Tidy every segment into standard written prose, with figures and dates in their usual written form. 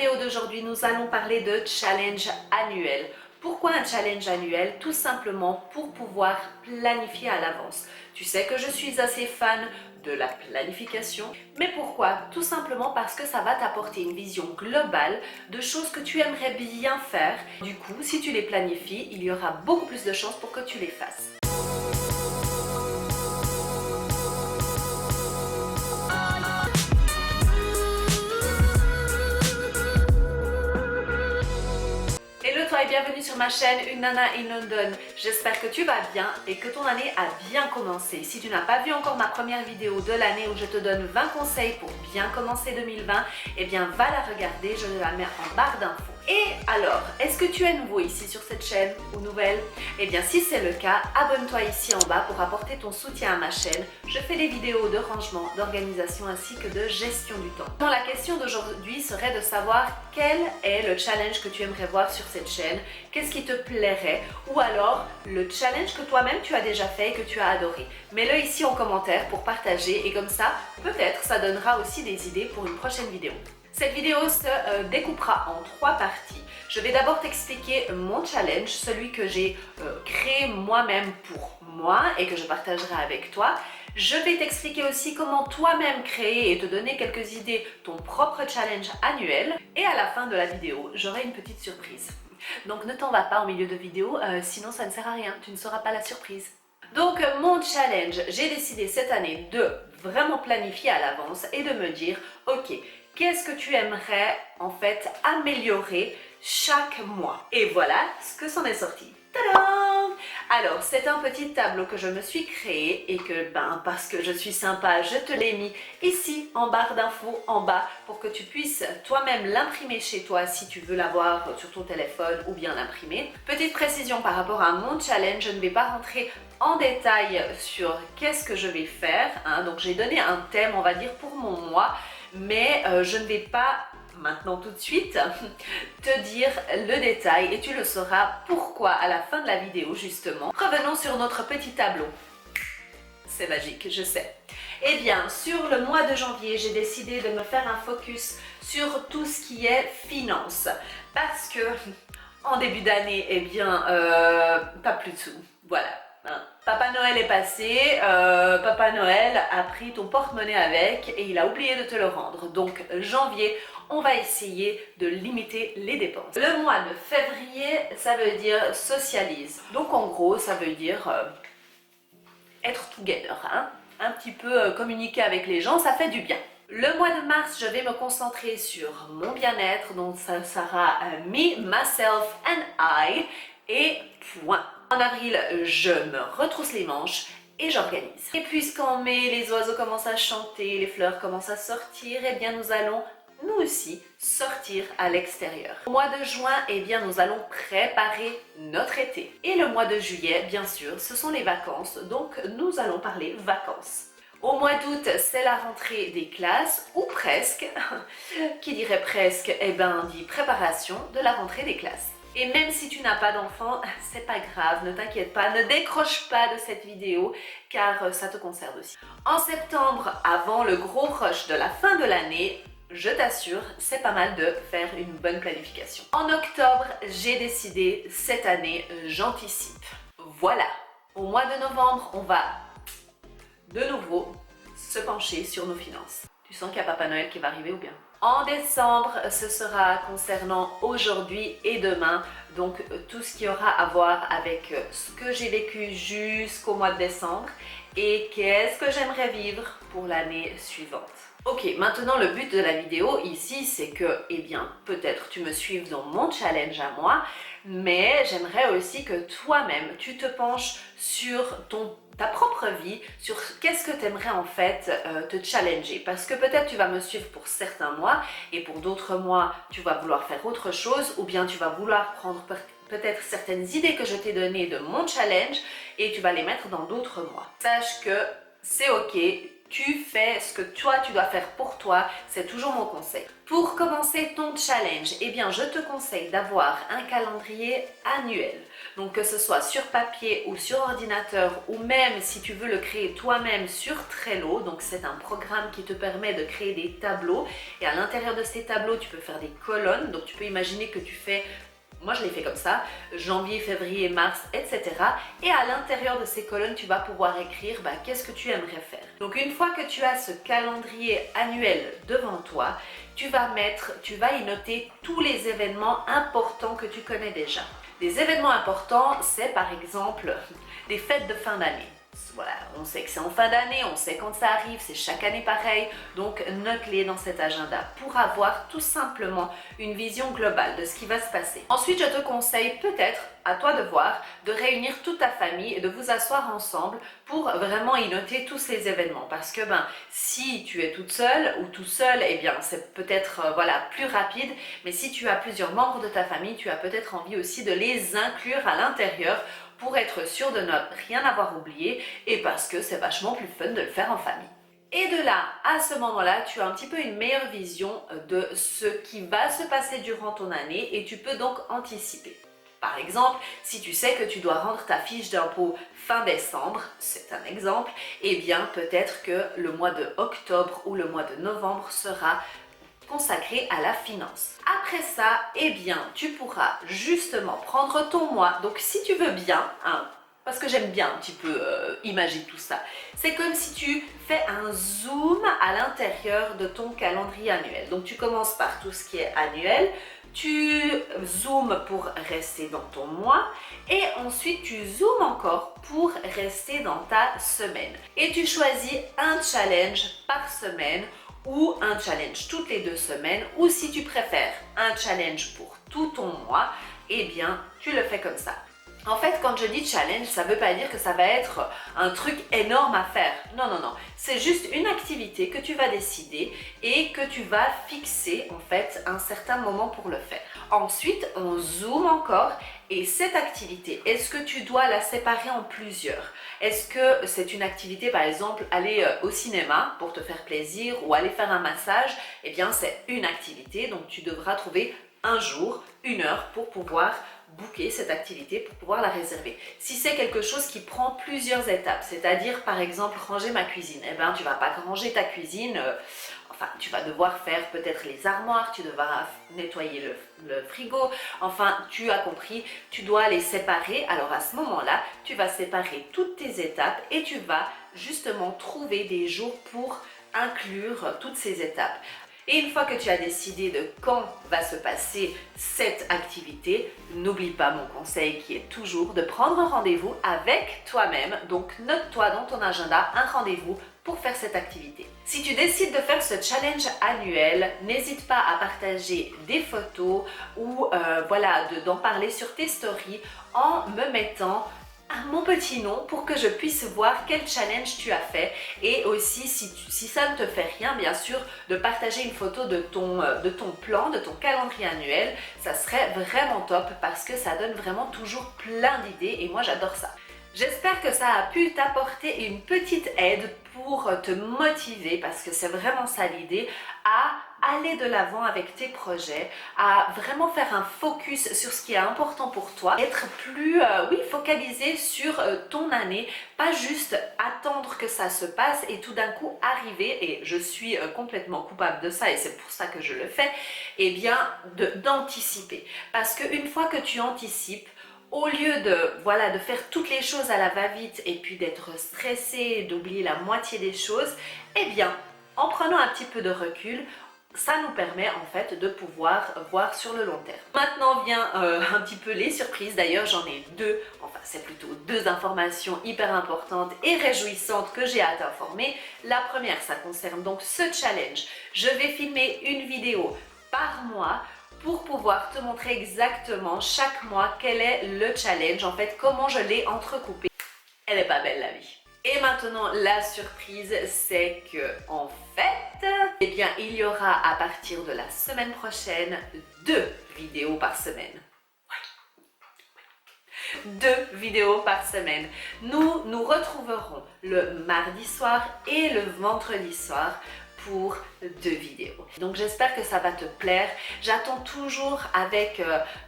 vidéo d'aujourd'hui, nous allons parler de challenge annuel. Pourquoi un challenge annuel? Tout simplement pour pouvoir planifier à l'avance. Tu sais que je suis assez fan de la planification, mais pourquoi? Tout simplement parce que ça va t'apporter une vision globale de choses que tu aimerais bien faire. Du coup, si tu les planifies, il y aura beaucoup plus de chances pour que tu les fasses. Hello toi et bienvenue sur ma chaîne Une Nana in London. J'espère que tu vas bien et que ton année a bien commencé. Si tu n'as pas vu encore ma première vidéo de l'année où je te donne 20 conseils pour bien commencer 2020, eh bien va la regarder, je la mets en barre d'infos. Et alors, est-ce que tu es nouveau ici sur cette chaîne ou nouvelle? Eh bien si c'est le cas, abonne-toi ici en bas pour apporter ton soutien à ma chaîne. Je fais des vidéos de rangement, d'organisation ainsi que de gestion du temps. Donc, la question d'aujourd'hui serait de savoir quel est le challenge que tu aimerais voir sur cette chaîne, qu'est-ce qui te plairait, ou alors le challenge que toi-même tu as déjà fait et que tu as adoré. Mets-le ici en commentaire pour partager et comme ça, peut-être ça donnera aussi des idées pour une prochaine vidéo. Cette vidéo se découpera en 3 parties. Je vais d'abord t'expliquer mon challenge, celui que j'ai créé moi-même pour moi et que je partagerai avec toi. Je vais t'expliquer aussi comment toi-même créer et te donner quelques idées ton propre challenge annuel. Et à la fin de la vidéo, j'aurai une petite surprise. Donc ne t'en vas pas au milieu de vidéo, sinon ça ne sert à rien, tu ne sauras pas la surprise. Donc mon challenge, j'ai décidé cette année de vraiment planifier à l'avance et de me dire, ok, qu'est-ce que tu aimerais en fait améliorer chaque mois? Et voilà ce que s'en est sorti. Tadam! Alors, c'est un petit tableau que je me suis créé et que, parce que je suis sympa, je te l'ai mis ici en barre d'infos en bas pour que tu puisses toi-même l'imprimer chez toi si tu veux l'avoir sur ton téléphone ou bien l'imprimer. Petite précision par rapport à mon challenge, je ne vais pas rentrer en détail sur qu'est-ce que je vais faire. Donc, j'ai donné un thème, on va dire, pour mon mois, mais je ne vais pas maintenant tout de suite te dire le détail et tu le sauras pourquoi à la fin de la vidéo justement. Revenons sur notre petit tableau. C'est magique, je sais. Eh bien, sur le mois de janvier, j'ai décidé de me faire un focus sur tout ce qui est finance. Parce que en début d'année, eh bien, pas plus de sous. Voilà. Papa Noël est passé, Papa Noël a pris ton porte-monnaie avec et il a oublié de te le rendre. Donc janvier, on va essayer de limiter les dépenses. Le mois de février, ça veut dire socialise. Donc en gros, ça veut dire être together, un petit peu communiquer avec les gens, ça fait du bien. Le mois de mars, je vais me concentrer sur mon bien-être, donc ça sera me, myself and I et point. En avril, je me retrousse les manches et j'organise. Et puisqu'en mai, les oiseaux commencent à chanter, les fleurs commencent à sortir, eh bien nous allons nous aussi sortir à l'extérieur. Au mois de juin, eh bien nous allons préparer notre été. Et le mois de juillet, bien sûr, ce sont les vacances, donc nous allons parler vacances. Au mois d'août, c'est la rentrée des classes, ou presque. Qui dirait presque, eh bien dit préparation de la rentrée des classes. Et même si tu n'as pas d'enfant, c'est pas grave, ne t'inquiète pas, ne décroche pas de cette vidéo car ça te concerne aussi. En septembre, avant le gros rush de la fin de l'année, je t'assure, c'est pas mal de faire une bonne planification. En octobre, j'ai décidé, cette année, j'anticipe. Voilà, au mois de novembre, on va de nouveau se pencher sur nos finances. Tu sens qu'il y a Papa Noël qui va arriver ou bien? En décembre, ce sera concernant aujourd'hui et demain, donc tout ce qui aura à voir avec ce que j'ai vécu jusqu'au mois de décembre et qu'est-ce que j'aimerais vivre pour l'année suivante. Ok, maintenant le but de la vidéo ici, c'est que, eh bien, peut-être tu me suives dans mon challenge à moi, mais j'aimerais aussi que toi-même, tu te penches sur ta propre vie, sur qu'est-ce que tu aimerais en fait te challenger. Parce que peut-être tu vas me suivre pour certains mois et pour d'autres mois, tu vas vouloir faire autre chose ou bien tu vas vouloir prendre peut-être certaines idées que je t'ai données de mon challenge et tu vas les mettre dans d'autres mois. Sache que c'est ok, tu fais ce que toi tu dois faire pour toi, c'est toujours mon conseil. Pour commencer ton challenge, eh bien je te conseille d'avoir un calendrier annuel. Donc que ce soit sur papier ou sur ordinateur, ou même si tu veux le créer toi-même sur Trello. Donc c'est un programme qui te permet de créer des tableaux, et à l'intérieur de ces tableaux tu peux faire des colonnes. Donc tu peux imaginer que tu fais, moi je l'ai fait comme ça, janvier, février, mars, etc. Et à l'intérieur de ces colonnes, tu vas pouvoir écrire qu'est-ce que tu aimerais faire. Donc une fois que tu as ce calendrier annuel devant toi, tu vas y noter tous les événements importants que tu connais déjà. Des événements importants, c'est par exemple des fêtes de fin d'année. Voilà, on sait que c'est en fin d'année, on sait quand ça arrive, c'est chaque année pareil, donc note-les dans cet agenda pour avoir tout simplement une vision globale de ce qui va se passer. Ensuite, je te conseille peut-être, à toi de voir, de réunir toute ta famille et de vous asseoir ensemble pour vraiment y noter tous ces événements. Parce que si tu es toute seule ou tout seul, eh bien c'est peut-être plus rapide, mais si tu as plusieurs membres de ta famille, tu as peut-être envie aussi de les inclure à l'intérieur pour être sûr de ne rien avoir oublié et parce que c'est vachement plus fun de le faire en famille. Et de là, à ce moment-là, tu as un petit peu une meilleure vision de ce qui va se passer durant ton année et tu peux donc anticiper. Par exemple, si tu sais que tu dois rendre ta fiche d'impôt fin décembre, c'est un exemple, eh bien peut-être que le mois de octobre ou le mois de novembre sera consacré à la finance. Après ça, eh bien, tu pourras justement prendre ton mois. Donc, si tu veux bien, parce que j'aime bien un petit peu imaginer tout ça, c'est comme si tu fais un zoom à l'intérieur de ton calendrier annuel. Donc, tu commences par tout ce qui est annuel, tu zoomes pour rester dans ton mois et ensuite tu zoomes encore pour rester dans ta semaine. Et tu choisis un challenge par semaine ou un challenge toutes les 2 semaines, ou si tu préfères un challenge pour tout ton mois, eh bien tu le fais comme ça. En fait, quand je dis challenge, ça ne veut pas dire que ça va être un truc énorme à faire. Non, non, non. C'est juste une activité que tu vas décider et que tu vas fixer en fait un certain moment pour le faire. Ensuite, on zoome encore et cette activité, est-ce que tu dois la séparer en plusieurs? Est-ce que c'est une activité, par exemple, aller au cinéma pour te faire plaisir ou aller faire un massage? Eh bien, c'est une activité, donc tu devras trouver un jour, une heure pour pouvoir booker cette activité, pour pouvoir la réserver. Si c'est quelque chose qui prend plusieurs étapes, c'est-à-dire par exemple ranger ma cuisine, eh bien tu vas pas ranger ta cuisine, enfin tu vas devoir faire peut-être les armoires, tu devras nettoyer le frigo, enfin tu as compris, tu dois les séparer. Alors à ce moment-là, tu vas séparer toutes tes étapes et tu vas justement trouver des jours pour inclure toutes ces étapes. Et une fois que tu as décidé de quand va se passer cette activité, n'oublie pas mon conseil qui est toujours de prendre un rendez-vous avec toi-même. Donc note-toi dans ton agenda un rendez-vous pour faire cette activité. Si tu décides de faire ce challenge annuel, n'hésite pas à partager des photos ou d'en parler sur tes stories en me mettant mon petit nom pour que je puisse voir quel challenge tu as fait, et aussi si ça ne te fait rien, bien sûr, de partager une photo de ton plan, de ton calendrier annuel. Ça serait vraiment top parce que ça donne vraiment toujours plein d'idées et moi j'adore ça. J'espère que ça a pu t'apporter une petite aide pour te motiver, parce que c'est vraiment ça l'idée, à aller de l'avant avec tes projets, à vraiment faire un focus sur ce qui est important pour toi, être plus focalisé sur ton année, pas juste attendre que ça se passe et tout d'un coup arriver, et je suis complètement coupable de ça et c'est pour ça que je le fais, et bien d'anticiper. Parce qu'une fois que tu anticipes, au lieu de faire toutes les choses à la va-vite et puis d'être stressé, d'oublier la moitié des choses, eh bien, en prenant un petit peu de recul, ça nous permet en fait de pouvoir voir sur le long terme. Maintenant vient un petit peu les surprises. D'ailleurs, j'en ai deux, enfin c'est plutôt deux informations hyper importantes et réjouissantes que j'ai à t'informer. La première, ça concerne donc ce challenge. Je vais filmer une vidéo par mois pour pouvoir te montrer exactement chaque mois quel est le challenge, en fait comment je l'ai entrecoupé. Elle est pas belle la vie. Et maintenant la surprise, c'est que en fait, eh bien il y aura à partir de la semaine prochaine 2 vidéos par semaine. 2 vidéos par semaine. Nous nous retrouverons le mardi soir et le vendredi soir pour 2 vidéos. Donc j'espère que ça va te plaire. J'attends toujours avec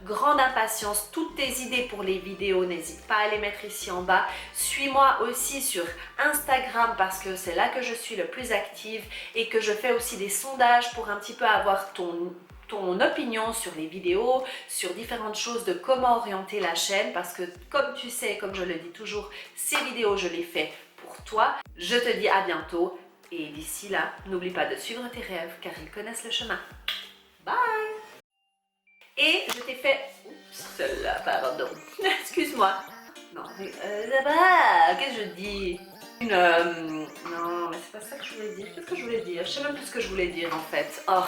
grande impatience toutes tes idées pour les vidéos. N'hésite pas à les mettre ici en bas. Suis-moi aussi sur Instagram parce que c'est là que je suis le plus active et que je fais aussi des sondages pour un petit peu avoir ton opinion sur les vidéos, sur différentes choses de comment orienter la chaîne parce que comme tu sais, comme je le dis toujours, ces vidéos je les fais pour toi. Je te dis à bientôt. Et d'ici là, n'oublie pas de suivre tes rêves car ils connaissent le chemin. Bye! Et je t'ai fait... Oups, celle-là, pardon. Excuse-moi. Non, mais là-bas, qu'est-ce que je dis? Non, mais c'est pas ça que je voulais dire. Qu'est-ce que je voulais dire? Je sais même plus ce que je voulais dire en fait. Oh!